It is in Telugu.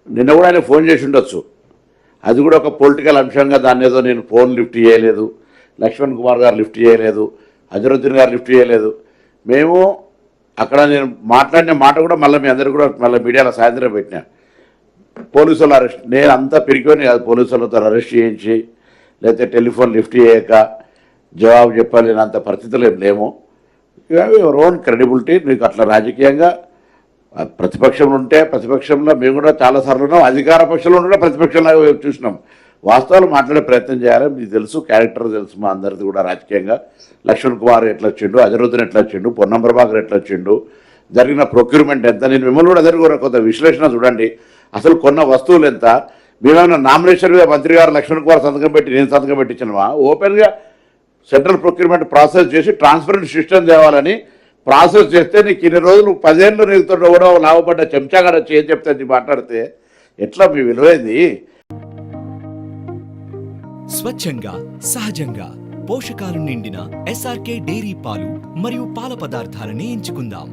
నిన్న కూడా ఆయన ఫోన్ చేసి ఉండొచ్చు. అది కూడా ఒక పొలిటికల్ అంశంగా దాన్ని ఏదో నేను ఫోన్ లిఫ్ట్ చేయలేదు, లక్ష్మణ్ కుమార్ గారు లిఫ్ట్ చేయలేదు, అజరుద్దీన్ గారు లిఫ్ట్ చేయలేదు. మేము అక్కడ నేను మాట్లాడిన మాట కూడా మళ్ళీ మీ అందరికీ కూడా మళ్ళీ మీడియాలో సాయంత్రం పెట్టినా. పోలీసులు అరెస్ట్, నేను అంతా పిరికొని కాదు, పోలీసులతో అరెస్ట్ చేయించి లేకపోతే టెలిఫోన్ లిఫ్ట్ చేయక జవాబు చెప్పలేనంత పరిస్థితులు ఏం లేము. Your own credibility. నీకు అట్లా రాజకీయంగా ప్రతిపక్షంలో ఉంటే ప్రతిపక్షంలో మేము కూడా చాలాసార్లు ఉన్నాం, అధికార పక్షంలో కూడా ప్రతిపక్షంలో చూసినాం. వాస్తవాలు మాట్లాడే ప్రయత్నం చేయాలి. మీకు తెలుసు, క్యారెక్టర్ తెలుసు మా అందరిది కూడా. రాజకీయంగా లక్ష్మణ్ కుమార్ ఎట్లా వచ్చిండు, అజరుద్దీన్ ఎట్లా వచ్చిండు, పొన్నం ప్రభాకర్ ఎట్లా వచ్చిండు, జరిగిన ప్రొక్యూర్మెంట్ ఎంత, నేను మిమ్మల్ని కూడా అందరికీ కూడా కొంత విశ్లేషణ చూడండి. అసలు కొన్న వస్తువులు ఎంత, మేమేమైనా నామినేషన్ మీద మంత్రి గారు లక్ష్మణ్ కుమార్ సంతకం పెట్టి నేను సంతకం పెట్టించినవా? ఓపెన్గా సెంట్రల్ ప్రొక్యూర్మెంట్ ప్రాసెస్ చేసి ట్రాన్స్పరెంట్ సిస్టమ్ తేవాలని ప్రాసెస్ చేస్తే నీకు ఇన్ని రోజులు 10 ఏళ్ళు నీకు కూడా లాభపడ్డ చెంచాగాడు వచ్చి ఏం చెప్తే నీ మాట్లాడితే ఎట్లా మీ విలువైంది? స్వచ్ఛంగా, సహజంగా పోషకాలు నిండిన ఎస్ఆర్కే డైరీ పాలు మరియు పాల పదార్థాలని ఎంచుకుందాం.